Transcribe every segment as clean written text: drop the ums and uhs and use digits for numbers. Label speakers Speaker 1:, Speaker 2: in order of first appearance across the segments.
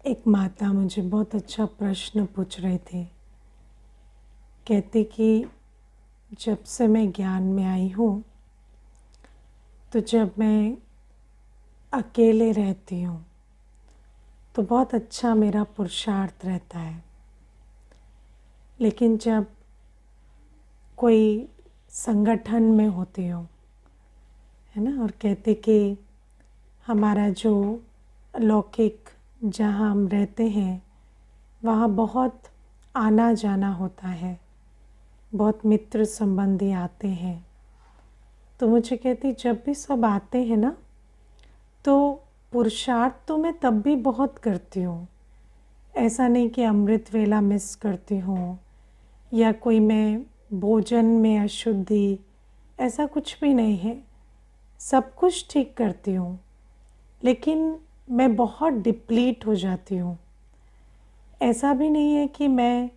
Speaker 1: एक माता मुझे बहुत अच्छा प्रश्न पूछ रही थी। कहती कि जब से मैं ज्ञान में आई हूँ तो जब मैं अकेले रहती हूँ तो बहुत अच्छा मेरा पुरुषार्थ रहता है, लेकिन जब कोई संगठन में होती हूँ, है ना, और कहते कि हमारा जो लौकिक जहाँ हम रहते हैं वहाँ बहुत आना जाना होता है, बहुत मित्र संबंधी आते हैं। तो मुझे कहती जब भी सब आते हैं ना तो पुरुषार्थ तो मैं तब भी बहुत करती हूँ। ऐसा नहीं कि अमृत वेला मिस करती हूँ या कोई मैं भोजन में अशुद्धि, ऐसा कुछ भी नहीं है। सब कुछ ठीक करती हूँ, लेकिन मैं बहुत डिप्लीट हो जाती हूँ। ऐसा भी नहीं है कि मैं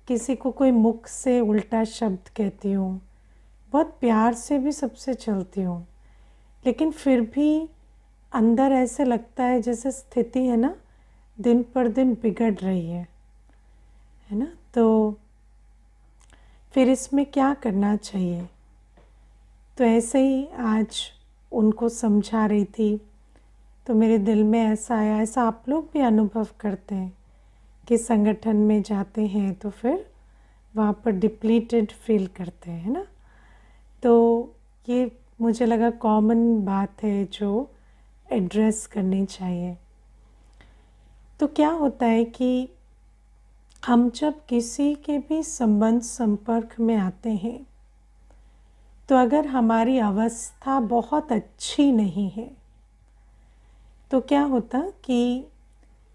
Speaker 1: किसी को कोई मुख से उल्टा शब्द कहती हूँ, बहुत प्यार से भी सबसे चलती हूँ, लेकिन फिर भी अंदर ऐसे लगता है जैसे स्थिति है ना दिन पर दिन बिगड़ रही है ना। तो फिर इसमें क्या करना चाहिए? तो ऐसे ही आज उनको समझा रही थी तो मेरे दिल में ऐसा आया, ऐसा आप लोग भी अनुभव करते हैं कि संगठन में जाते हैं तो फिर वहाँ पर डिप्लीटेड फील करते हैं ना। तो ये मुझे लगा कॉमन बात है जो एड्रेस करनी चाहिए। तो क्या होता है कि हम जब किसी के भी संबंध संपर्क में आते हैं तो अगर हमारी अवस्था बहुत अच्छी नहीं है तो क्या होता कि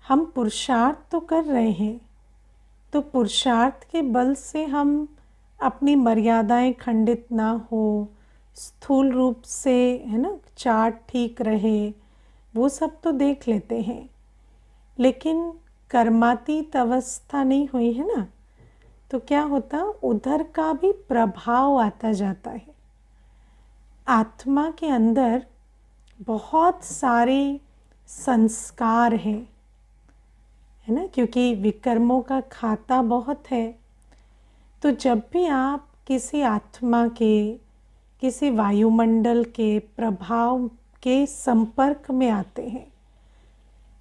Speaker 1: हम पुरुषार्थ तो कर रहे हैं, तो पुरुषार्थ के बल से हम अपनी मर्यादाएं खंडित ना हो, स्थूल रूप से, है ना, चार्ट ठीक रहे, वो सब तो देख लेते हैं, लेकिन कर्मातीत अवस्था नहीं हुई है ना, तो क्या होता उधर का भी प्रभाव आता जाता है। आत्मा के अंदर बहुत सारे संस्कार हैं, है ना, क्योंकि विकर्मों का खाता बहुत है। तो जब भी आप किसी आत्मा के, किसी वायुमंडल के प्रभाव के संपर्क में आते हैं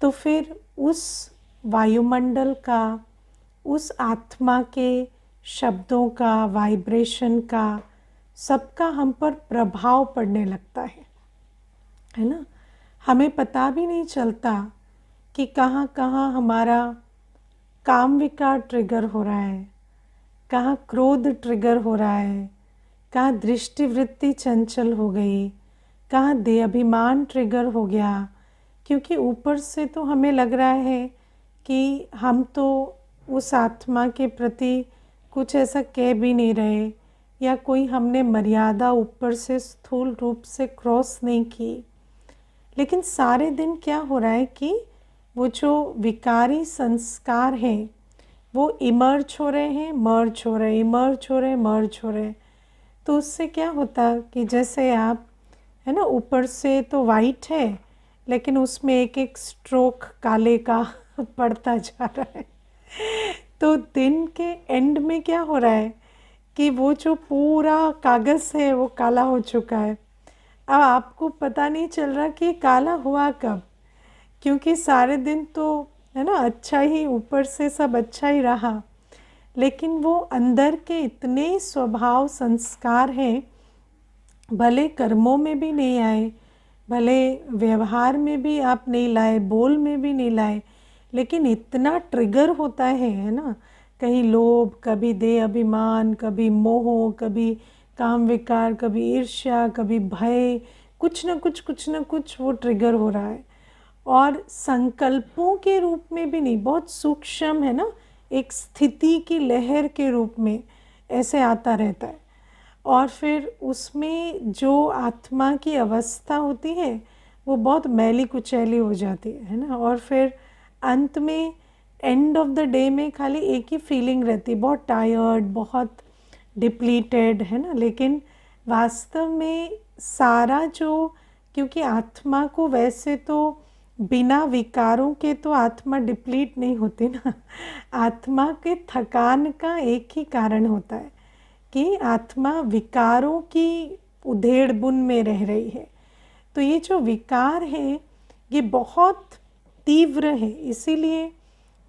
Speaker 1: तो फिर उस वायुमंडल का, उस आत्मा के शब्दों का, वाइब्रेशन का, सबका हम पर प्रभाव पड़ने लगता है ना। हमें पता भी नहीं चलता कि कहाँ कहाँ हमारा काम विकार ट्रिगर हो रहा है, कहाँ क्रोध ट्रिगर हो रहा है, कहाँ दृष्टिवृत्ति चंचल हो गई, कहाँ देहाभिमान ट्रिगर हो गया। क्योंकि ऊपर से तो हमें लग रहा है कि हम तो उस आत्मा के प्रति कुछ ऐसा कह भी नहीं रहे, या कोई हमने मर्यादा ऊपर से स्थूल रूप से क्रॉस नहीं की, लेकिन सारे दिन क्या हो रहा है कि वो जो विकारी संस्कार हैं वो इमर्ज हो रहे हैं, मर्ज हो रहे हैं, इमर्ज हो रहे हैं, मर्ज हो रहे हैं। तो उससे क्या होता कि जैसे आप, है ना, ऊपर से तो वाइट है लेकिन उसमें एक एक स्ट्रोक काले का पड़ता जा रहा है। तो दिन के एंड में क्या हो रहा है कि वो जो पूरा कागज़ है वो काला हो चुका है। अब आपको पता नहीं चल रहा कि ये काला हुआ कब, क्योंकि सारे दिन तो, है ना, अच्छा ही, ऊपर से सब अच्छा ही रहा, लेकिन वो अंदर के इतने स्वभाव संस्कार हैं, भले कर्मों में भी नहीं आए, भले व्यवहार में भी आप नहीं लाए, बोल में भी नहीं लाए, लेकिन इतना ट्रिगर होता है ना, कहीं लोभ, कभी देह अभिमान, कभी मोह, कभी काम विकार, कभी ईर्ष्या, कभी भय, कुछ न कुछ वो ट्रिगर हो रहा है। और संकल्पों के रूप में भी नहीं, बहुत सूक्ष्म, है ना, एक स्थिति की लहर के रूप में ऐसे आता रहता है। और फिर उसमें जो आत्मा की अवस्था होती है वो बहुत मैली कुचैली हो जाती है ना। और फिर अंत में, एंड ऑफ द डे में खाली एक ही फीलिंग रहती है, बहुत टायर्ड, बहुत डिप्लीटेड, है ना। लेकिन वास्तव में सारा जो, क्योंकि आत्मा को वैसे तो बिना विकारों के तो आत्मा डिप्लीट नहीं होती ना। आत्मा के थकान का एक ही कारण होता है कि आत्मा विकारों की उधेड़ बुन में रह रही है। तो ये जो विकार है ये बहुत तीव्र है, इसीलिए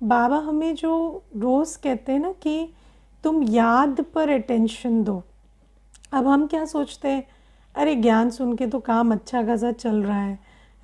Speaker 1: बाबा हमें जो रोज़ कहते हैं ना कि तुम याद पर अटेंशन दो। अब हम क्या सोचते हैं, अरे ज्ञान सुन के तो काम अच्छा खासा चल रहा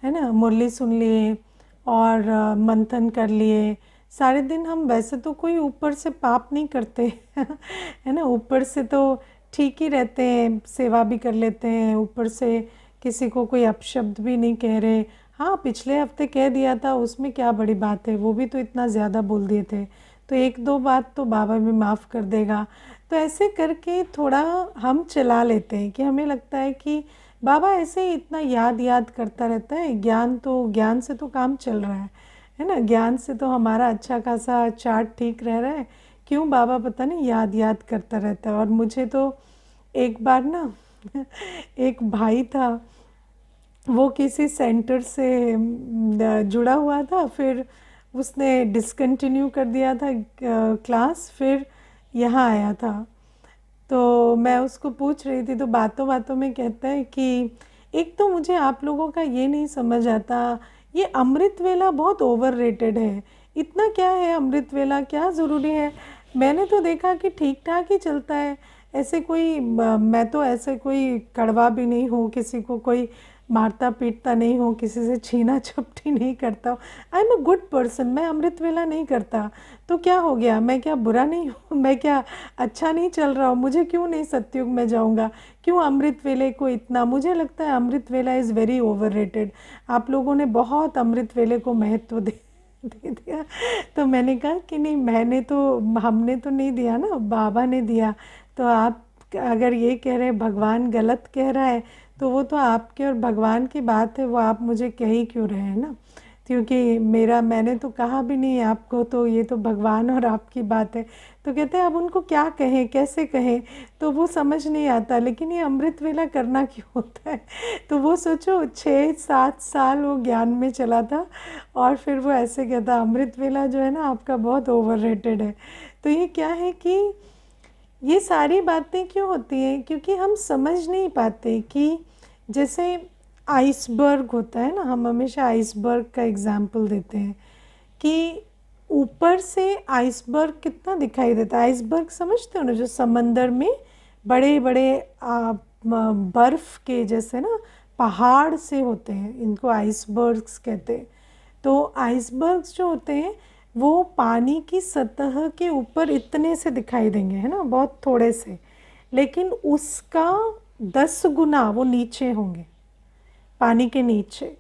Speaker 1: है ना, मुरली सुन लिए और मंथन कर लिए सारे दिन। हम वैसे तो कोई ऊपर से पाप नहीं करते है ना, ऊपर से तो ठीक ही रहते हैं, सेवा भी कर लेते हैं, ऊपर से किसी को कोई अपशब्द भी नहीं कह रहे। हाँ, पिछले हफ्ते कह दिया था, उसमें क्या बड़ी बात है, वो भी तो इतना ज़्यादा बोल दिए थे, तो एक दो बात तो बाबा भी माफ़ कर देगा। तो ऐसे करके थोड़ा हम चला लेते हैं कि हमें लगता है कि बाबा ऐसे ही इतना याद याद करता रहता है, ज्ञान से तो काम चल रहा है ना, ज्ञान से तो हमारा अच्छा खासा चार्ट ठीक रह रहा है, क्यों बाबा पता नहीं याद याद करता रहता है। और मुझे तो एक बार ना एक भाई था, वो किसी सेंटर से जुड़ा हुआ था, फिर उसने डिसकंटिन्यू कर दिया था क्लास, फिर यहाँ आया था। तो मैं उसको पूछ रही थी, तो बातों बातों में कहता है कि एक तो मुझे आप लोगों का ये नहीं समझ आता, ये अमृत वेला बहुत ओवररेटेड है। इतना क्या है अमृत वेला, क्या ज़रूरी है? मैंने तो देखा कि ठीक ठाक ही चलता है, ऐसे कोई मैं तो ऐसे कोई कड़वा भी नहीं हूँ, किसी को कोई मारता पीटता नहीं हूँ, किसी से छीना झपटी नहीं करता हूँ। I am a good person, मैं अमृत वेला नहीं करता, तो क्या हो गया? मैं क्या बुरा नहीं हूँ? मैं क्या अच्छा नहीं चल रहा हूँ? मुझे क्यों नहीं सत्युग में जाऊँगा? क्यों अमृत वेले को इतना? मुझे लगता है अमृत वेला इज़ वेरी ओवररेटेड। आप लोगों ने बहुत अमृत वेले को महत्व दे दिया। तो मैंने कहा कि नहीं, हमने तो नहीं दिया ना, बाबा ने दिया। तो आप अगर ये कह रहे हैं भगवान गलत कह रहा है, तो वो तो आपके और भगवान की बात है, वो आप मुझे कह ही क्यों रहे हैं ना, क्योंकि मैंने तो कहा भी नहीं आपको, तो ये तो भगवान और आपकी बात है। तो कहते हैं अब उनको क्या कहें, कैसे कहें, तो वो समझ नहीं आता। लेकिन ये अमृत वेला करना क्यों होता है? तो वो सोचो 6-7 साल वो ज्ञान में चला था, और फिर वो ऐसे कहता अमृत वेला जो है ना आपका बहुत ओवररेटेड है। तो ये क्या है कि ये सारी बातें क्यों होती हैं? क्योंकि हम समझ नहीं पाते कि जैसे आइसबर्ग होता है ना, हम हमेशा आइसबर्ग का एग्जाम्पल देते हैं कि ऊपर से आइसबर्ग कितना दिखाई देता है। आइसबर्ग समझते हो ना, जो समंदर में बड़े बड़े बर्फ़ के जैसे ना पहाड़ से होते हैं, इनको आइसबर्ग्स कहते हैं। तो आइसबर्ग्स जो होते हैं वो पानी की सतह के ऊपर इतने से दिखाई देंगे, है ना, बहुत थोड़े से, लेकिन उसका 10 गुना वो नीचे होंगे, पानी के नीचे।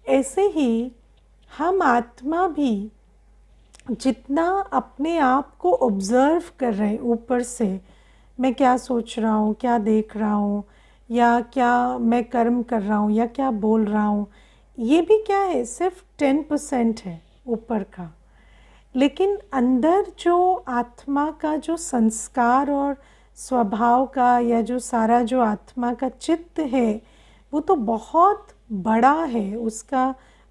Speaker 1: ऐसे ही हम आत्मा भी जितना अपने आप को ऑब्ज़र्व कर रहे हैं ऊपर से, मैं क्या सोच रहा हूँ, क्या देख रहा हूँ, या क्या मैं कर्म कर रहा हूँ, या क्या बोल रहा हूँ, ये भी क्या है, सिर्फ 10% है ऊपर का। लेकिन अंदर जो आत्मा का जो संस्कार और स्वभाव का, या जो सारा जो आत्मा का चित्त है, वो तो बहुत बड़ा है,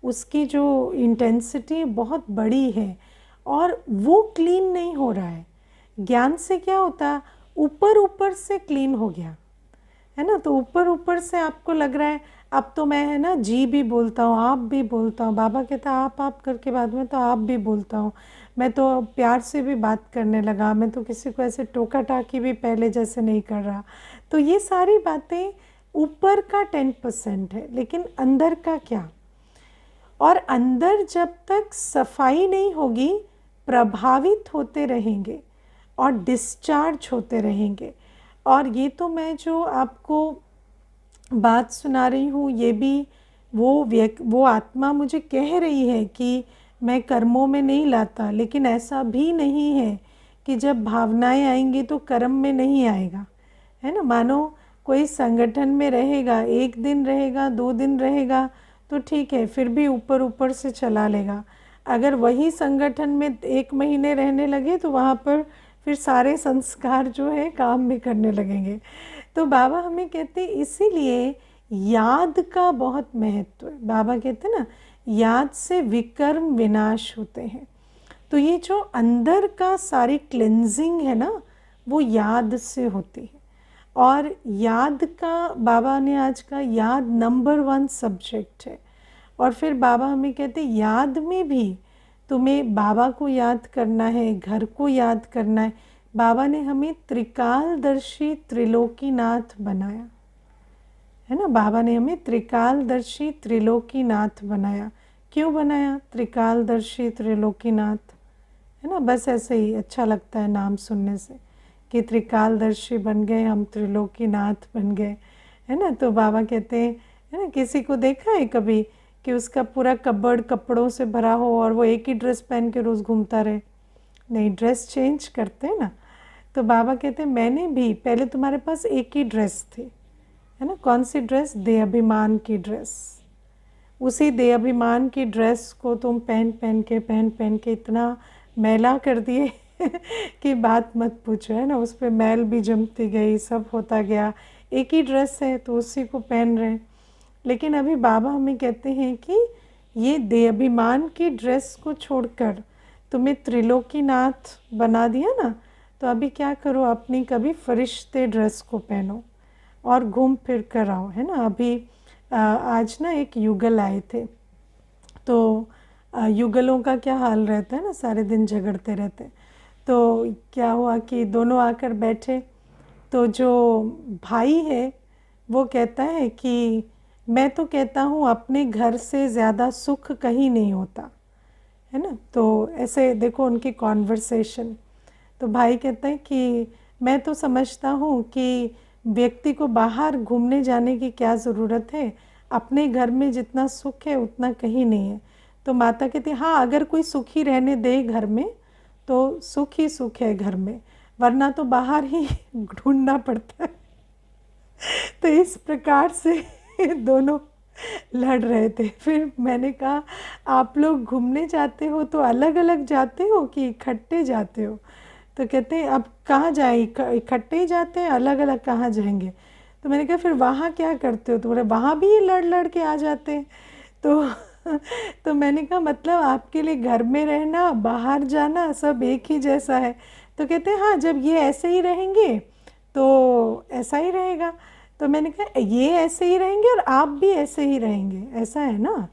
Speaker 1: उसकी जो इंटेंसिटी बहुत बड़ी है, और वो क्लीन नहीं हो रहा है। ज्ञान से क्या होता, ऊपर ऊपर से क्लीन हो गया, है ना। तो ऊपर ऊपर से आपको लग रहा है अब तो मैं, है ना, जी भी बोलता हूँ, आप भी बोलता हूँ, बाबा कहता आप करके बाद में तो आप भी बोलता हूँ, मैं तो प्यार से भी बात करने लगा, मैं तो किसी को ऐसे टोका टाकी भी पहले जैसे नहीं कर रहा। तो ये सारी बातें ऊपर का 10% है, लेकिन अंदर का क्या? और अंदर जब तक सफाई नहीं होगी, प्रभावित होते रहेंगे और डिस्चार्ज होते रहेंगे। और ये तो मैं जो आपको बात सुना रही हूँ, ये भी वो आत्मा मुझे कह रही है कि मैं कर्मों में नहीं लाता, लेकिन ऐसा भी नहीं है कि जब भावनाएं आएंगी तो कर्म में नहीं आएगा, है ना। मानो कोई संगठन में रहेगा, 1 दिन रहेगा, 2 दिन रहेगा तो ठीक है, फिर भी ऊपर ऊपर से चला लेगा। अगर वही संगठन में 1 महीने रहने लगे तो वहाँ पर फिर सारे संस्कार जो है काम भी करने लगेंगे। तो बाबा हमें कहते इसीलिए याद का बहुत महत्व है। बाबा कहते ना, याद से विकर्म विनाश होते हैं। तो ये जो अंदर का सारी क्लेंजिंग है ना, वो याद से होती है। और याद का, बाबा ने आज का याद नंबर 1 सब्जेक्ट है। और फिर बाबा हमें कहते हैं याद में भी तुम्हें बाबा को याद करना है, घर को याद करना है। बाबा ने हमें त्रिकालदर्शी त्रिलोकीनाथ बनाया है ना। बाबा ने हमें त्रिकालदर्शी त्रिलोकीनाथ बनाया। क्यों बनाया त्रिकालदर्शी त्रिलोकीनाथ, है ना। बस ऐसे ही अच्छा लगता है नाम सुनने से कि त्रिकालदर्शी बन गए हम, त्रिलोकीनाथ बन गए, है ना। तो बाबा कहते हैं, है ना, किसी को देखा है कभी कि उसका पूरा कबर्ड कपड़ों से भरा हो और वो एक ही ड्रेस पहन के रोज़ घूमता रहे? नहीं, ड्रेस चेंज करते हैं ना। तो बाबा कहते हैं मैंने भी, पहले तुम्हारे पास एक ही ड्रेस थी, है ना। कौन सी ड्रेस? देह अभिमान की ड्रेस। उसी देह अभिमान की ड्रेस को तुम पहन पहन के इतना मैला कर दिए कि बात मत पूछो, है ना। उस पर मैल भी जमती गई, सब होता गया। एक ही ड्रेस है तो उसी को पहन रहे हैं। लेकिन अभी बाबा हमें कहते हैं कि ये देह अभिमान की ड्रेस को छोड़कर तुम्हें त्रिलोकीनाथ बना दिया ना, तो अभी क्या करो, अपनी कभी फरिश्ते ड्रेस को पहनो और घूम फिर कर आओ, है ना। अभी आज ना एक युगल आए थे, तो युगलों का क्या हाल रहता है ना, सारे दिन झगड़ते रहते। तो क्या हुआ कि दोनों आकर बैठे, तो जो भाई है वो कहता है कि मैं तो कहता हूँ अपने घर से ज़्यादा सुख कहीं नहीं होता, है ना। तो ऐसे देखो उनकी कॉन्वर्सेशन। तो भाई कहता है कि मैं तो समझता हूँ कि व्यक्ति को बाहर घूमने जाने की क्या ज़रूरत है, अपने घर में जितना सुख है उतना कहीं नहीं है। तो माता कहती हाँ, अगर कोई सुखी रहने दे घर में तो सुख ही सुख है घर में, वरना तो बाहर ही ढूंढना पड़ता है। तो इस प्रकार से दोनों लड़ रहे थे। फिर मैंने कहा आप लोग घूमने जाते हो तो अलग अलग जाते हो कि इकट्ठे जाते हो? तो कहते हैं अब कहाँ जाए, इकट्ठे ही जाते हैं, अलग अलग कहाँ जाएंगे। तो मैंने कहा फिर वहाँ क्या करते हो? तो बोले वहाँ भी ये लड़ लड़ के आ जाते हैं। तो मैंने कहा मतलब आपके लिए घर में रहना, बाहर जाना सब एक ही जैसा है? तो कहते हैं हाँ, जब ये ऐसे ही रहेंगे तो ऐसा ही रहेगा। तो मैंने कहा ये ऐसे ही रहेंगे और आप भी ऐसे ही रहेंगे, ऐसा है ना।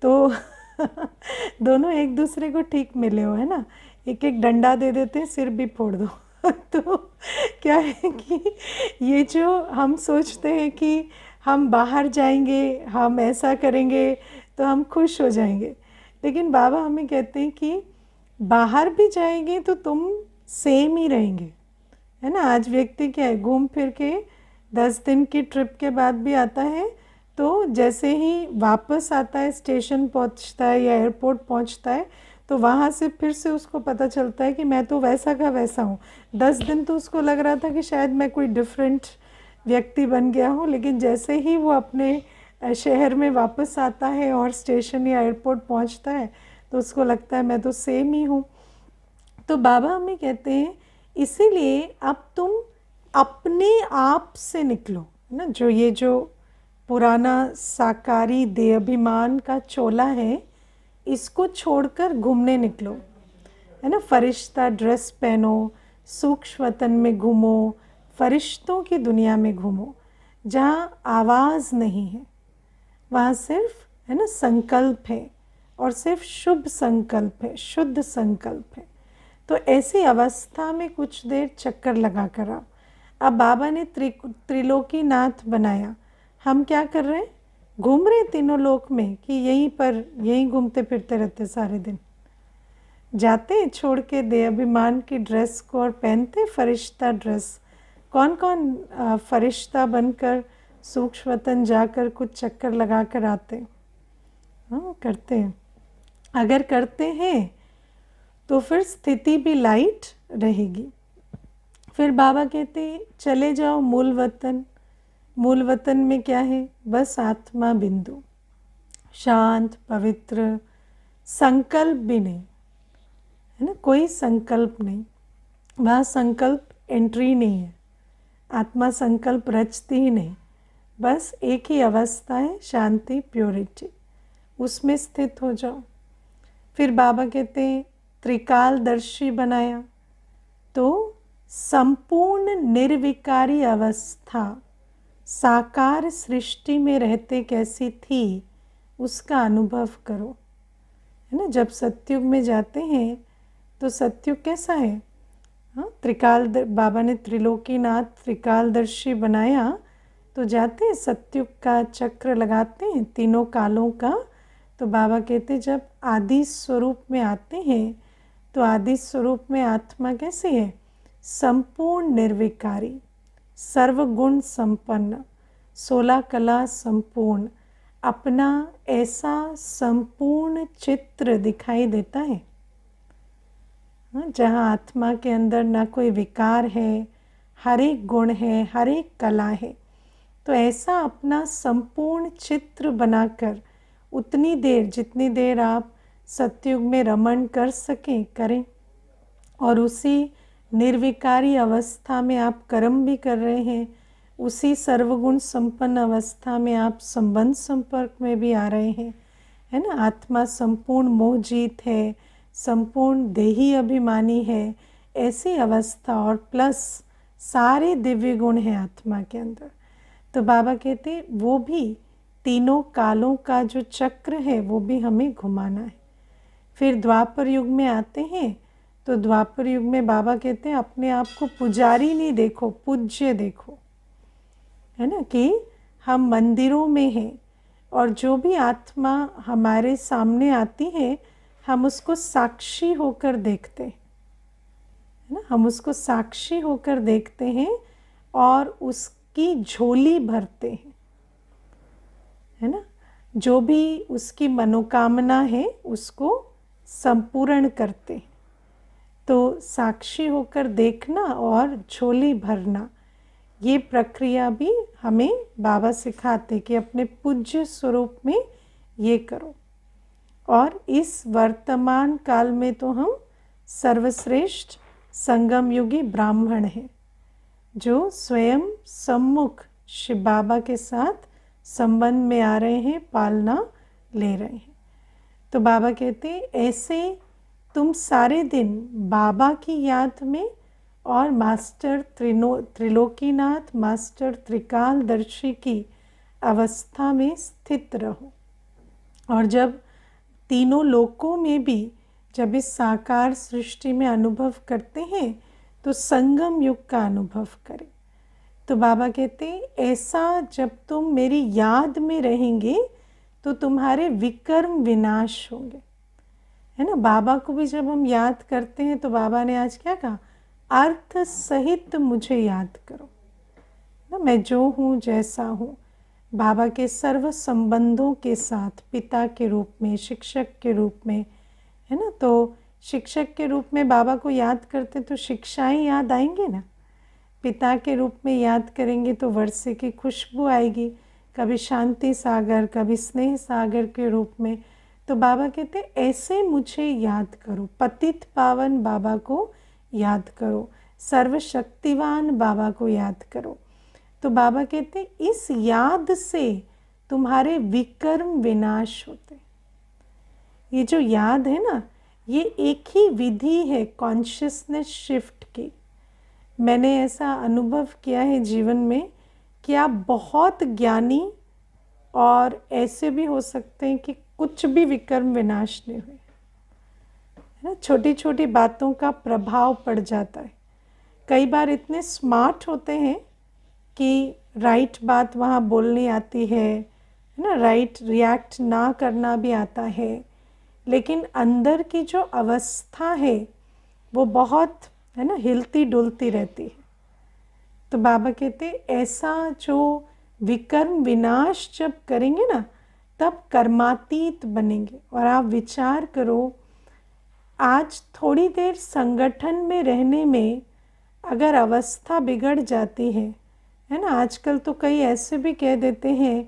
Speaker 1: तो दोनों एक दूसरे को ठीक मिले हो, है ना। एक एक डंडा दे देते हैं, सिर भी फोड़ दो। तो क्या है कि ये जो हम सोचते हैं कि हम बाहर जाएंगे, हम ऐसा करेंगे तो हम खुश हो जाएंगे, लेकिन बाबा हमें कहते हैं कि बाहर भी जाएंगे तो तुम सेम ही रहेंगे, है ना। आज व्यक्ति क्या है, घूम फिर के 10 दिन की ट्रिप के बाद भी आता है, तो जैसे ही वापस आता है, स्टेशन पहुंचता है या एयरपोर्ट पहुंचता है, तो वहाँ से फिर से उसको पता चलता है कि मैं तो वैसा का वैसा हूँ। 10 दिन तो उसको लग रहा था कि शायद मैं कोई डिफरेंट व्यक्ति बन गया हूँ, लेकिन जैसे ही वो अपने शहर में वापस आता है और स्टेशन या एयरपोर्ट पहुँचता है तो उसको लगता है मैं तो सेम ही हूँ। तो बाबा हमें कहते हैं इसीलिए अब तुम अपने आप से निकलो, है ना। जो पुराना साकारी देह अभिमान का चोला है, इसको छोड़कर घूमने निकलो, है ना। फरिश्ता ड्रेस पहनो, सूक्ष्म वतन में घूमो, फरिश्तों की दुनिया में घूमो, जहाँ आवाज़ नहीं है, वहाँ सिर्फ, है ना, संकल्प है, और सिर्फ शुभ संकल्प है, शुद्ध संकल्प है। तो ऐसी अवस्था में कुछ देर चक्कर लगा कर आओ। अब बाबा ने त्रिलोकीनाथ बनाया, हम क्या कर रहे हैं, घूम रहे तीनों लोक में कि यहीं घूमते फिरते रहते सारे दिन? जाते छोड़ के दे अभिमान की ड्रेस को और पहनते फरिश्ता ड्रेस। कौन कौन फरिश्ता बनकर सूक्ष्म वतन जाकर कुछ चक्कर लगा कर आते? हाँ, करते हैं। अगर करते हैं तो फिर स्थिति भी लाइट रहेगी। फिर बाबा कहते चले जाओ मूल वतन। मूल वतन में क्या है? बस आत्मा बिंदु, शांत पवित्र, संकल्प भी नहीं, है ना, कोई संकल्प नहीं। वहाँ संकल्प एंट्री नहीं है, आत्मा संकल्प रचती ही नहीं। बस एक ही अवस्था है, शांति, प्योरिटी। उसमें स्थित हो जाओ। फिर बाबा कहते हैं त्रिकालदर्शी बनाया, तो संपूर्ण निर्विकारी अवस्था साकार सृष्टि में रहते कैसी थी उसका अनुभव करो, है ना। जब सतयुग में जाते हैं तो सतयुग कैसा है? हाँ, बाबा ने त्रिलोकीनाथ त्रिकालदर्शी बनाया, तो जाते हैं सतयुग का चक्र लगाते हैं तीनों कालों का। तो बाबा कहते जब आदि स्वरूप में आते हैं तो आदि स्वरूप में आत्मा कैसे है? संपूर्ण निर्विकारी, सर्वगुण संपन्न, 16 कला संपूर्ण, अपना ऐसा संपूर्ण चित्र दिखाई देता है, जहाँ आत्मा के अंदर ना कोई विकार है, हर एक गुण है, हर एक कला है। तो ऐसा अपना संपूर्ण चित्र बनाकर उतनी देर, जितनी देर आप सतयुग में रमण कर सकें करें, और उसी निर्विकारी अवस्था में आप कर्म भी कर रहे हैं, उसी सर्वगुण संपन्न अवस्था में आप संबंध संपर्क में भी आ रहे हैं, है ना। आत्मा संपूर्ण मोहजीत है, संपूर्ण देही अभिमानी है, ऐसी अवस्था, और प्लस सारे दिव्य गुण हैं आत्मा के अंदर। तो बाबा कहते वो भी तीनों कालों का जो चक्र है वो भी हमें घुमाना है। फिर द्वापर युग में आते हैं, तो द्वापर युग में बाबा कहते हैं अपने आप को पुजारी नहीं देखो, पूज्य देखो, है ना। कि हम मंदिरों में हैं और जो भी आत्मा हमारे सामने आती है हम उसको साक्षी होकर देखते हैं, है ना। हम उसको साक्षी होकर देखते हैं और उसकी झोली भरते हैं, है ना। जो भी उसकी मनोकामना है उसको संपूर्ण करते हैं। तो साक्षी होकर देखना और झोली भरना, ये प्रक्रिया भी हमें बाबा सिखाते कि अपने पूज्य स्वरूप में ये करो। और इस वर्तमान काल में तो हम सर्वश्रेष्ठ संगम युगी ब्राह्मण हैं, जो स्वयं सम्मुख शिव बाबा के साथ संबंध में आ रहे हैं, पालना ले रहे हैं। तो बाबा कहते ऐसे तुम सारे दिन बाबा की याद में और मास्टर त्रिलोकीनाथ, मास्टर त्रिकालदर्शी की अवस्था में स्थित रहो। और जब तीनों लोकों में भी जब इस साकार सृष्टि में अनुभव करते हैं तो संगम युग का अनुभव करें। तो बाबा कहते ऐसा जब तुम मेरी याद में रहेंगे तो तुम्हारे विकर्म विनाश होंगे, है ना। बाबा को भी जब हम याद करते हैं तो बाबा ने आज क्या कहा? अर्थ सहित मुझे याद करो ना, मैं जो हूँ जैसा हूँ, बाबा के सर्व संबंधों के साथ, पिता के रूप में, शिक्षक के रूप में, है ना। तो शिक्षक के रूप में बाबा को याद करते तो शिक्षाएं याद आएंगी ना। पिता के रूप में याद करेंगे तो वर्षे की खुशबू आएगी, कभी शांति सागर, कभी स्नेह सागर के रूप में। तो बाबा कहते ऐसे मुझे याद करो, पतित पावन बाबा को याद करो, सर्वशक्तिवान बाबा को याद करो। तो बाबा कहते इस याद से तुम्हारे विकर्म विनाश होते। ये जो याद है ना, ये एक ही विधि है कॉन्शियसनेस शिफ्ट की। मैंने ऐसा अनुभव किया है जीवन में कि आप बहुत ज्ञानी और ऐसे भी हो सकते हैं कि कुछ भी विकर्म विनाश नहीं हुए, है ना। छोटी छोटी बातों का प्रभाव पड़ जाता है। कई बार इतने स्मार्ट होते हैं कि राइट बात वहाँ बोलनी आती है ना, राइट रिएक्ट ना करना भी आता है, लेकिन अंदर की जो अवस्था है वो बहुत, है ना, हिलती डुलती रहती है। तो बाबा कहते ऐसा जो विकर्म विनाश जब करेंगे ना तब कर्मातीत बनेंगे। और आप विचार करो, आज थोड़ी देर संगठन में रहने में अगर अवस्था बिगड़ जाती है ना। आजकल तो कई ऐसे भी कह देते हैं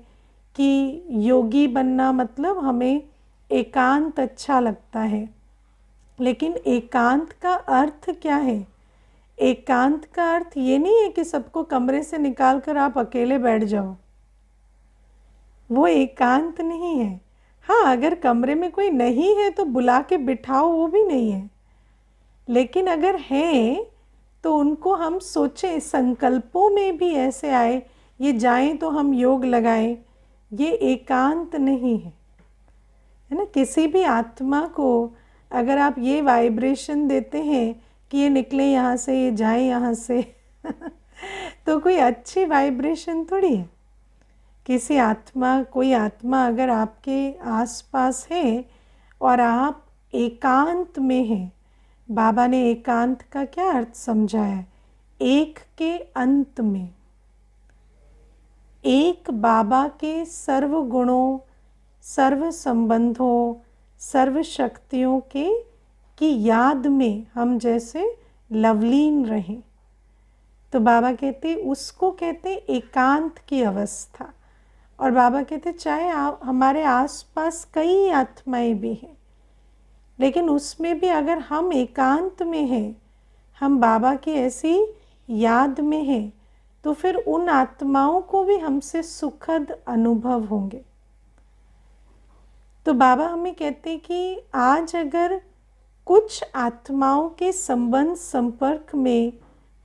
Speaker 1: कि योगी बनना मतलब हमें एकांत अच्छा लगता है, लेकिन एकांत का अर्थ क्या है? एकांत का अर्थ ये नहीं है कि सबको कमरे से निकाल कर आप अकेले बैठ जाओ, वो एकांत नहीं है। हाँ, अगर कमरे में कोई नहीं है तो बुला के बिठाओ, वो भी नहीं है। लेकिन अगर हैं तो उनको हम सोचें, संकल्पों में भी ऐसे आए, ये जाएं तो हम योग लगाएं, ये एकांत नहीं है ना। किसी भी आत्मा को अगर आप ये वाइब्रेशन देते हैं कि ये निकले यहाँ से, ये जाए यहाँ से तो कोई अच्छी वाइब्रेशन थोड़ी है। किसी आत्मा, कोई आत्मा अगर आपके आसपास है और आप एकांत में हैं, बाबा ने एकांत का क्या अर्थ समझा है? एक के अंत में, एक बाबा के सर्व गुणों, सर्व संबंधों, सर्व शक्तियों के की याद में हम जैसे लवलीन रहें। तो बाबा कहते उसको कहते एकांत की अवस्था। और बाबा कहते चाहे हमारे आसपास कई आत्माएं भी हैं, लेकिन उसमें भी अगर हम एकांत में हैं, हम बाबा की ऐसी याद में हैं, तो फिर उन आत्माओं को भी हमसे सुखद अनुभव होंगे। तो बाबा हमें कहते कि आज अगर कुछ आत्माओं के संबंध संपर्क में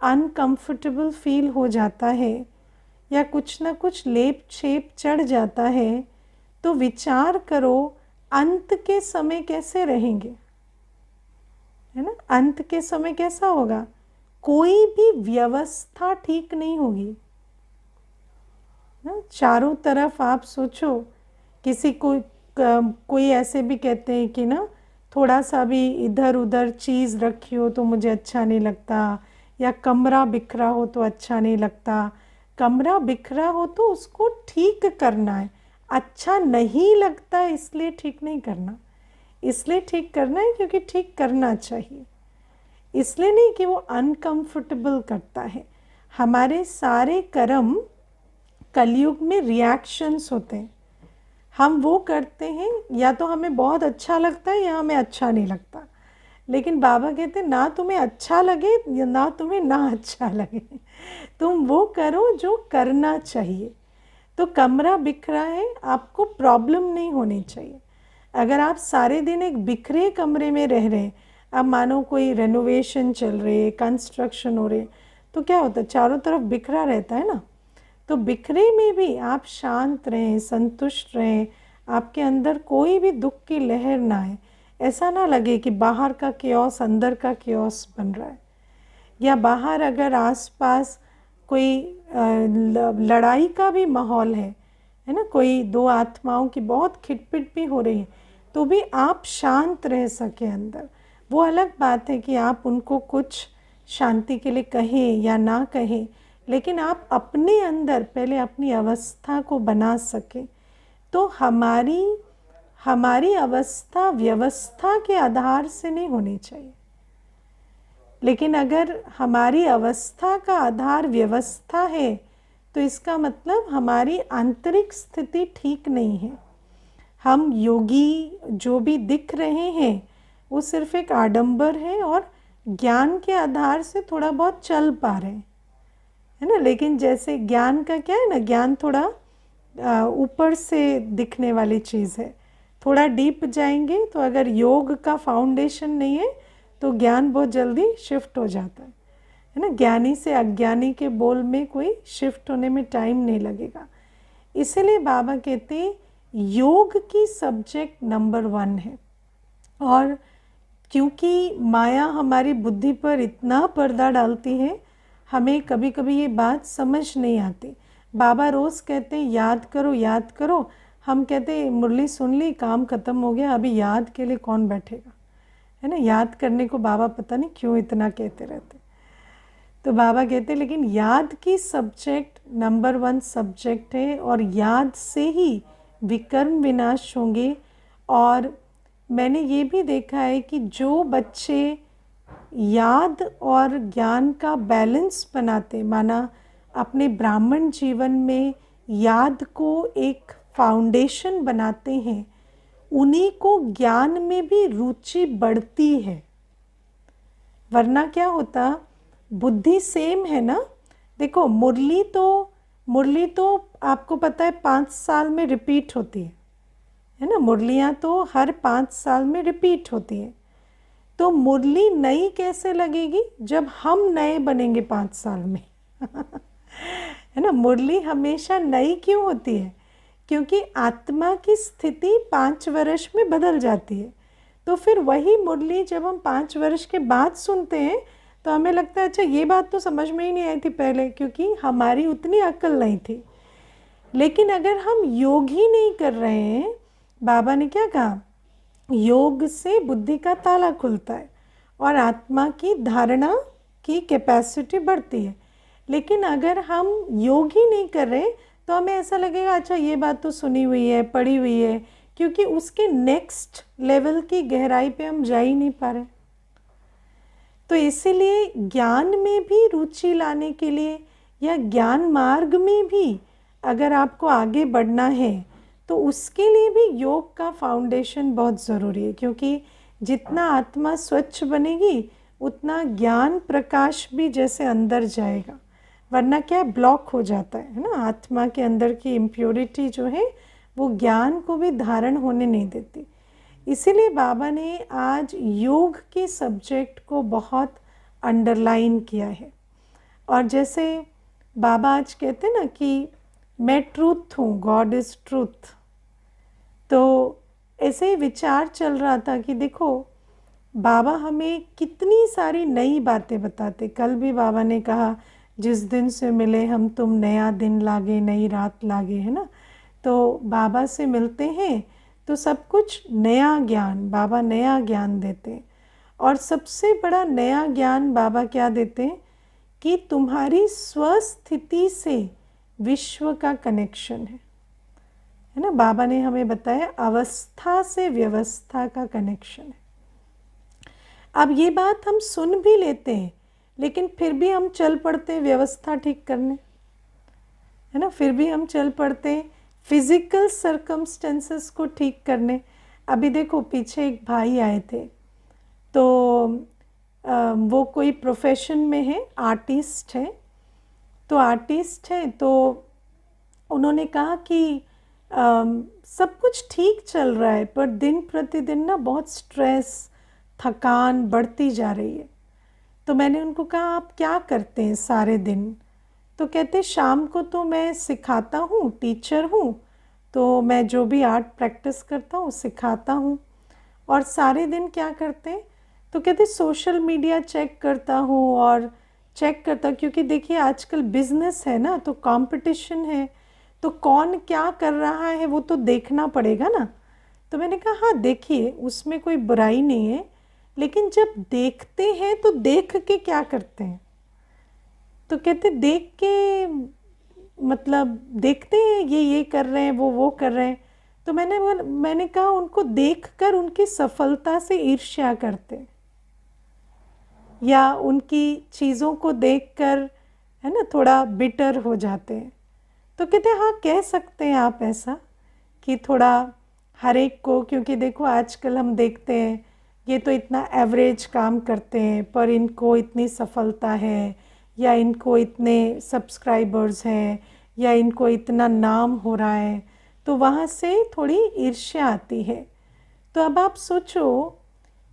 Speaker 1: अनकंफर्टेबल फील हो जाता है या कुछ ना कुछ लेप छेप चढ़ जाता है, तो विचार करो अंत के समय कैसे रहेंगे, है ना। अंत के समय कैसा होगा? कोई भी व्यवस्था ठीक नहीं होगी ना। चारों तरफ आप सोचो, किसी को कोई ऐसे भी कहते हैं कि ना थोड़ा सा भी इधर उधर चीज़ रखी हो तो मुझे अच्छा नहीं लगता, या कमरा बिखरा हो तो अच्छा नहीं लगता। कमरा बिखरा हो तो उसको ठीक करना है, अच्छा नहीं लगता इसलिए ठीक नहीं करना। इसलिए ठीक करना है क्योंकि ठीक करना चाहिए, इसलिए नहीं कि वो अनकंफर्टेबल करता है। हमारे सारे कर्म कलयुग में रिएक्शंस होते हैं। हम वो करते हैं, या तो हमें बहुत अच्छा लगता है या हमें अच्छा नहीं लगता। लेकिन बाबा कहते हैं ना तुम्हें अच्छा लगे या ना तुम्हें ना अच्छा लगे, तुम वो करो जो करना चाहिए। तो कमरा बिखरा है, आपको प्रॉब्लम नहीं होनी चाहिए। अगर आप सारे दिन एक बिखरे कमरे में रह रहे हैं, अब मानो कोई रेनोवेशन चल रही है, कंस्ट्रक्शन हो रहे, तो क्या होता है, चारों तरफ बिखरा रहता है ना। तो बिखरे में भी आप शांत रहें, संतुष्ट रहें, आपके अंदर कोई भी दुख की लहर ना आए। ऐसा ना लगे कि बाहर का क्योस अंदर का क्योस बन रहा है, या बाहर अगर आसपास कोई लड़ाई का भी माहौल है ना, कोई दो आत्माओं की बहुत खिटपिट भी हो रही है, तो भी आप शांत रह सके अंदर। वो अलग बात है कि आप उनको कुछ शांति के लिए कहें या ना कहें, लेकिन आप अपने अंदर पहले अपनी अवस्था को बना सकें। तो हमारी अवस्था व्यवस्था के आधार से नहीं होनी चाहिए, लेकिन अगर हमारी अवस्था का आधार व्यवस्था है तो इसका मतलब हमारी आंतरिक स्थिति ठीक नहीं है। हम योगी जो भी दिख रहे हैं वो सिर्फ एक आडंबर है और ज्ञान के आधार से थोड़ा बहुत चल पा रहे हैं, है ना। लेकिन जैसे ज्ञान का क्या है ना, ज्ञान थोड़ा ऊपर से दिखने वाली चीज़ है। थोड़ा डीप जाएंगे तो अगर योग का फाउंडेशन नहीं है तो ज्ञान बहुत जल्दी शिफ्ट हो जाता है ना। ज्ञानी से अज्ञानी के बोल में कोई शिफ्ट होने में टाइम नहीं लगेगा। इसलिए बाबा कहते हैं योग की सब्जेक्ट नंबर 1 है। और क्योंकि माया हमारी बुद्धि पर इतना पर्दा डालती है, हमें कभी कभी ये बात समझ नहीं आती। बाबा रोज़ कहते हैं याद करो याद करो, हम कहते हैं मुरली सुन ली, काम ख़त्म हो गया, अभी याद के लिए कौन बैठेगा, है ना। याद करने को बाबा पता नहीं क्यों इतना कहते रहते। तो बाबा कहते हैं लेकिन याद की सब्जेक्ट नंबर 1 सब्जेक्ट है, और याद से ही विकर्म विनाश होंगे। और मैंने ये भी देखा है कि जो बच्चे याद और ज्ञान का बैलेंस बनाते, माना अपने ब्राह्मण जीवन में याद को एक फाउंडेशन बनाते हैं, उन्हीं को ज्ञान में भी रुचि बढ़ती है। वरना क्या होता, बुद्धि सेम है ना। देखो मुरली तो आपको पता है 5 साल में रिपीट होती है है ना। मुरलियाँ तो हर 5 साल में रिपीट होती हैं। तो मुरली नई कैसे लगेगी जब हम नए बनेंगे 5 साल में है ना। मुरली हमेशा नई क्यों होती है? क्योंकि आत्मा की स्थिति 5 वर्ष में बदल जाती है। तो फिर वही मुरली जब हम 5 वर्ष के बाद सुनते हैं तो हमें लगता है अच्छा ये बात तो समझ में ही नहीं आई थी पहले, क्योंकि हमारी उतनी अक्ल नहीं थी। लेकिन अगर हम योग ही नहीं कर रहे हैं, बाबा ने क्या कहा, योग से बुद्धि का ताला खुलता है और आत्मा की धारणा की कैपेसिटी बढ़ती है। लेकिन अगर हम योग ही नहीं कर रहे तो हमें ऐसा लगेगा अच्छा ये बात तो सुनी हुई है, पढ़ी हुई है, क्योंकि उसके नेक्स्ट लेवल की गहराई पे हम जा ही नहीं पा रहे। तो इसीलिए ज्ञान में भी रुचि लाने के लिए या ज्ञान मार्ग में भी अगर आपको आगे बढ़ना है तो उसके लिए भी योग का फाउंडेशन बहुत ज़रूरी है। क्योंकि जितना आत्मा स्वच्छ बनेगी उतना ज्ञान प्रकाश भी जैसे अंदर जाएगा, वरना क्या ब्लॉक हो जाता है ना। आत्मा के अंदर की इम्प्योरिटी जो है वो ज्ञान को भी धारण होने नहीं देती। इसीलिए बाबा ने आज योग के सब्जेक्ट को बहुत अंडरलाइन किया है। और जैसे बाबा आज कहते हैं ना कि मैं ट्रूथ हूँ, गॉड इज़ ट्रूथ। तो ऐसे ही विचार चल रहा था कि देखो बाबा हमें कितनी सारी नई बातें बताते। कल भी बाबा ने कहा जिस दिन से मिले हम तुम नया दिन लागे नई रात लागे, है ना। तो बाबा से मिलते हैं तो सब कुछ नया ज्ञान, बाबा नया ज्ञान देते हैं। और सबसे बड़ा नया ज्ञान बाबा क्या देते हैं कि तुम्हारी स्वस्थिति से विश्व का कनेक्शन है ना। बाबा ने हमें बताया अवस्था से व्यवस्था का कनेक्शन है। अब ये बात हम सुन भी लेते हैं लेकिन फिर भी हम चल पड़ते हैं व्यवस्था ठीक करने, है ना। फिर भी हम चल पड़ते हैं फिजिकल सर्कमस्टेंसेस को ठीक करने। अभी देखो पीछे एक भाई आए थे, तो वो कोई प्रोफेशन में है, आर्टिस्ट है। तो आर्टिस्ट है तो उन्होंने कहा कि सब कुछ ठीक चल रहा है पर दिन प्रतिदिन ना बहुत स्ट्रेस, थकान बढ़ती जा रही है। तो मैंने उनको कहा आप क्या करते हैं सारे दिन? तो कहते शाम को तो मैं सिखाता हूँ, टीचर हूँ, तो मैं जो भी आर्ट प्रैक्टिस करता हूँ सिखाता हूँ। और सारे दिन क्या करते हैं? तो कहते सोशल मीडिया चेक करता हूँ और चेक करता हूँ, क्योंकि देखिए आजकल बिजनेस है ना, तो कंपटीशन है, तो कौन क्या कर रहा है वो तो देखना पड़ेगा ना। तो मैंने कहा हाँ देखिए उसमें कोई बुराई नहीं है, लेकिन जब देखते हैं तो देख के क्या करते हैं? तो कहते देख के मतलब देखते हैं ये कर रहे हैं, वो कर रहे हैं। तो मैंने कहा उनको देखकर उनकी सफलता से ईर्ष्या करते हैं, या उनकी चीज़ों को देखकर है ना थोड़ा बिटर हो जाते हैं। तो कहते हैं हाँ कह सकते हैं आप ऐसा कि थोड़ा हर एक को, क्योंकि देखो आजकल हम देखते हैं ये तो इतना एवरेज काम करते हैं पर इनको इतनी सफलता है, या इनको इतने सब्सक्राइबर्स हैं, या इनको इतना नाम हो रहा है, तो वहाँ से थोड़ी ईर्ष्या आती है। तो अब आप सोचो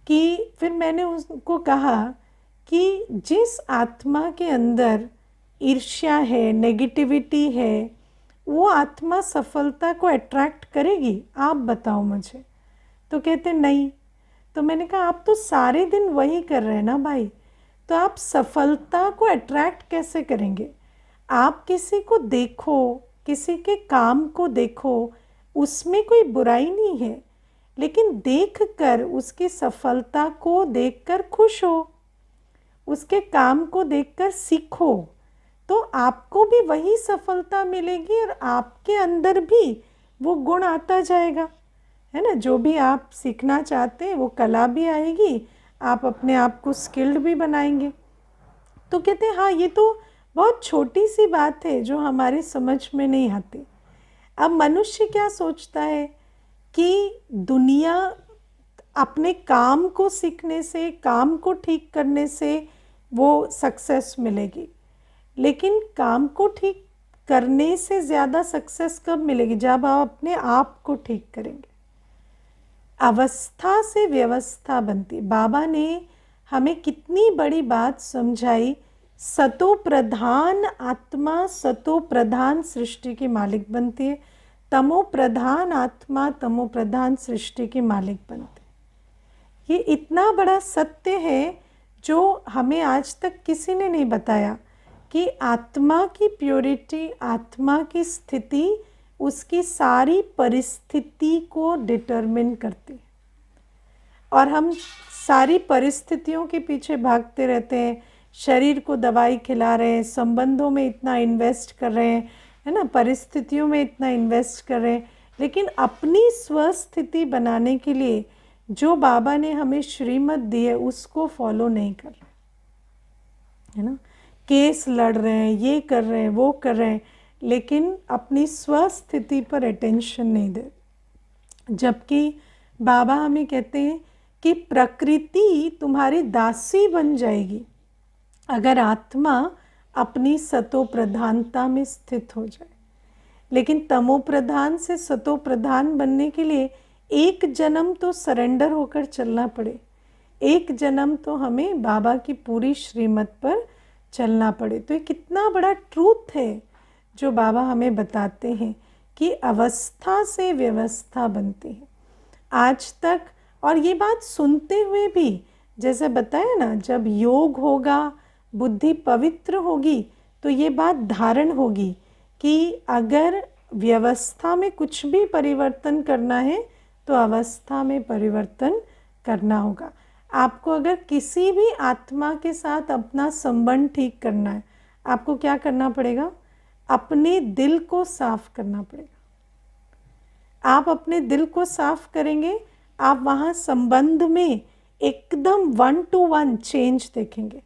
Speaker 1: कि फिर मैंने उनको कहा कि जिस आत्मा के अंदर ईर्ष्या है, नेगेटिविटी है, वो आत्मा सफलता को अट्रैक्ट करेगी? आप बताओ मुझे। तो कहते नहीं। तो मैंने कहा आप तो सारे दिन वही कर रहे हैं ना भाई, तो आप सफलता को अट्रैक्ट कैसे करेंगे? आप किसी को देखो, किसी के काम को देखो, उसमें कोई बुराई नहीं है, लेकिन देखकर उसकी सफलता को देखकर खुश हो, उसके काम को देखकर सीखो, तो आपको भी वही सफलता मिलेगी और आपके अंदर भी वो गुण आता जाएगा, है ना। जो भी आप सीखना चाहते हैं वो कला भी आएगी, आप अपने आप को स्किल्ड भी बनाएंगे। तो कहते हैं हाँ ये तो बहुत छोटी सी बात है जो हमारे समझ में नहीं आती। अब मनुष्य क्या सोचता है कि दुनिया अपने काम को सीखने से, काम को ठीक करने से वो सक्सेस मिलेगी, लेकिन काम को ठीक करने से ज़्यादा सक्सेस कब मिलेगी? जब आप अपने आप को ठीक करेंगे। अवस्था से व्यवस्था बनती। बाबा ने हमें कितनी बड़ी बात समझाई। सतो प्रधान आत्मा सतो प्रधान सृष्टि की मालिक बनती है, तमो प्रधान आत्मा तमो प्रधान सृष्टि की मालिक बनती है। ये इतना बड़ा सत्य है जो हमें आज तक किसी ने नहीं बताया कि आत्मा की प्योरिटी, आत्मा की स्थिति उसकी सारी परिस्थिति को डिटरमिन करती है। और हम सारी परिस्थितियों के पीछे भागते रहते हैं, शरीर को दवाई खिला रहे हैं, संबंधों में इतना इन्वेस्ट कर रहे हैं, है ना, परिस्थितियों में इतना इन्वेस्ट कर रहे हैं, लेकिन अपनी स्वस्थिति बनाने के लिए जो बाबा ने हमें श्रीमत दी है उसको फॉलो नहीं कर रहे, है ना। केस लड़ रहे हैं, ये कर रहे हैं, वो कर रहे हैं, लेकिन अपनी स्वस्थिति पर अटेंशन नहीं दे। जबकि बाबा हमें कहते हैं कि प्रकृति तुम्हारी दासी बन जाएगी अगर आत्मा अपनी सतो प्रधानता में स्थित हो जाए। लेकिन तमो प्रधान से सतो प्रधान बनने के लिए एक जन्म तो सरेंडर होकर चलना पड़े, एक जन्म तो हमें बाबा की पूरी श्रीमत पर चलना पड़े। तो ये कितना बड़ा ट्रूथ है जो बाबा हमें बताते हैं कि अवस्था से व्यवस्था बनती है। आज तक, और ये बात सुनते हुए भी, जैसे बताया ना, जब योग होगा, बुद्धि पवित्र होगी, तो ये बात धारण होगी कि अगर व्यवस्था में कुछ भी परिवर्तन करना है तो अवस्था में परिवर्तन करना होगा। आपको अगर किसी भी आत्मा के साथ अपना संबंध ठीक करना है, आपको क्या करना पड़ेगा? अपने दिल को साफ करना पड़ेगा। आप अपने दिल को साफ करेंगे, आप वहाँ संबंध में एकदम 1 to 1 चेंज देखेंगे।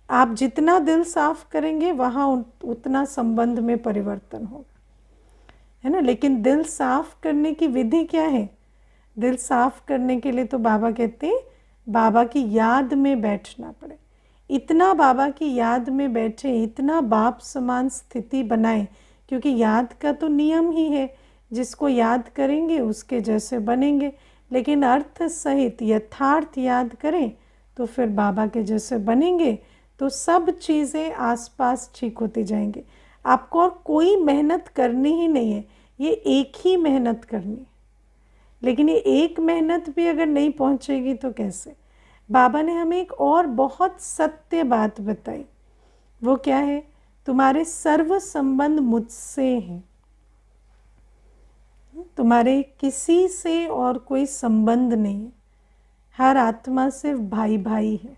Speaker 1: आप जितना दिल साफ करेंगे वहाँ उतना संबंध में परिवर्तन होगा, है ना। लेकिन दिल साफ करने की विधि क्या है? दिल साफ करने के लिए तो बाबा कहते हैं बाबा की याद में बैठना पड़े। इतना बाबा की याद में बैठे, इतना बाप समान स्थिति बनाए, क्योंकि याद का तो नियम ही है, जिसको याद करेंगे उसके जैसे बनेंगे। लेकिन अर्थ सहित यथार्थ याद करें तो फिर बाबा के जैसे बनेंगे, तो सब चीज़ें आसपास ठीक होती जाएंगी। आपको और कोई मेहनत करनी ही नहीं है, ये एक ही मेहनत करनी है। लेकिन ये एक मेहनत भी अगर नहीं पहुंचेगी तो कैसे? बाबा ने हमें एक और बहुत सत्य बात बताई। वो क्या है? तुम्हारे सर्व संबंध मुझसे हैं, तुम्हारे किसी से और कोई संबंध नहीं है। हर आत्मा सिर्फ भाई भाई है।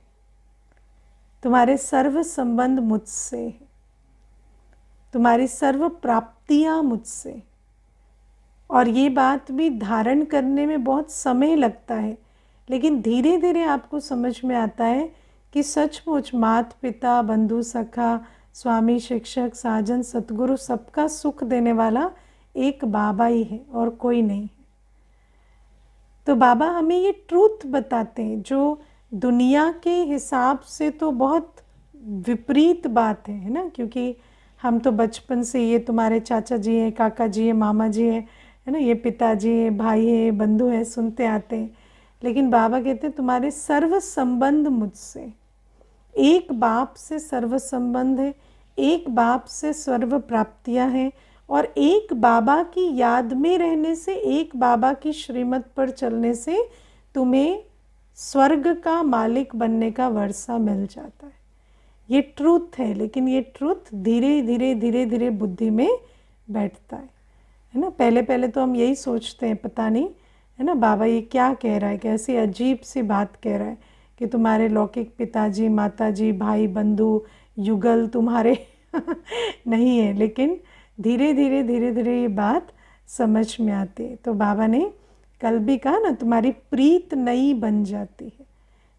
Speaker 1: तुम्हारे सर्व संबंध मुझसे है, तुम्हारी सर्व प्राप्तियां मुझसे। और ये बात भी धारण करने में बहुत समय लगता है, लेकिन धीरे धीरे आपको समझ में आता है कि सचमुच माता पिता, बंधु सखा, स्वामी, शिक्षक, साजन, सतगुरु, सबका सुख देने वाला एक बाबा ही है और कोई नहीं है। तो बाबा हमें ये ट्रूथ बताते हैं जो दुनिया के हिसाब से तो बहुत विपरीत बात है ना, क्योंकि हम तो बचपन से ये तुम्हारे चाचा जी हैं, काका जी हैं, मामा जी हैं, है ना, ये पिताजी हैं, भाई हैं, बंधु हैं, सुनते आते हैं। लेकिन बाबा कहते हैं तुम्हारे सर्व संबंध मुझसे। एक बाप से सर्व संबंध है, एक बाप से सर्व प्राप्तियां हैं, और एक बाबा की याद में रहने से, एक बाबा की श्रीमत पर चलने से तुम्हें स्वर्ग का मालिक बनने का वर्षा मिल जाता है। ये ट्रूथ है, लेकिन ये ट्रूथ धीरे धीरे धीरे धीरे बुद्धि में बैठता है ना। पहले पहले तो हम यही सोचते हैं, पता नहीं, है ना, बाबा ये क्या कह रहा है, कैसी अजीब सी बात कह रहा है कि तुम्हारे लौकिक पिताजी, माताजी, भाई, बंधु, युगल तुम्हारे नहीं है। लेकिन धीरे धीरे धीरे धीरे ये बात समझ में आती है। तो बाबा ने कल भी कहा ना, तुम्हारी प्रीत नई बन जाती है,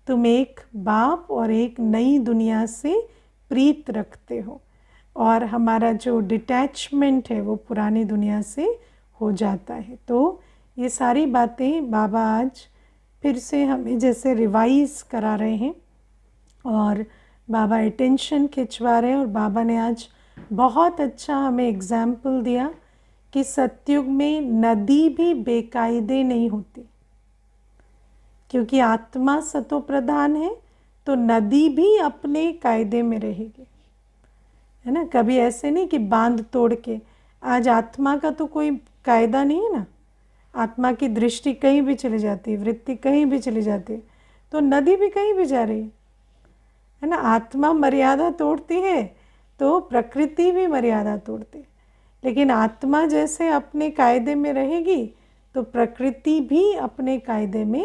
Speaker 1: तुम एक बाप और एक नई दुनिया से प्रीत रखते हो, और हमारा जो डिटैचमेंट है वो पुरानी दुनिया से हो जाता है। तो ये सारी बातें बाबा आज फिर से हमें जैसे रिवाइज करा रहे हैं, और बाबा अटेंशन खिंचवा रहे हैं। और बाबा ने आज बहुत अच्छा हमें एग्जाम्पल दिया कि सतयुग में नदी भी बेकायदे नहीं होती, क्योंकि आत्मा सतो प्रधान है तो नदी भी अपने कायदे में रहेगी, है ना। कभी ऐसे नहीं कि बांध तोड़ के, आज आत्मा का तो कोई कायदा नहीं है ना, आत्मा की दृष्टि कहीं भी चली जाती है, वृत्ति कहीं भी चली जाती है, तो नदी भी कहीं भी जा रही है ना। आत्मा मर्यादा तोड़ती है तो प्रकृति भी मर्यादा तोड़ती है, लेकिन आत्मा जैसे अपने कायदे में रहेगी तो प्रकृति भी अपने कायदे में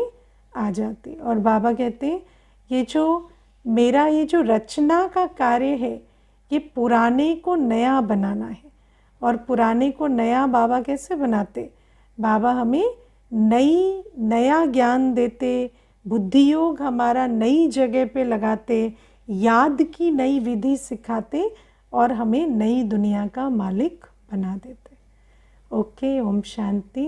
Speaker 1: आ जाती। और बाबा कहते हैं ये जो रचना का कार्य है ये पुराने को नया बनाना है। और पुराने को नया बाबा कैसे बनाते? बाबा हमें नया ज्ञान देते, बुद्धि योग हमारा नई जगह पे लगाते, याद की नई विधि सिखाते और हमें नई दुनिया का मालिक बना देते। ओके, ओम शांति।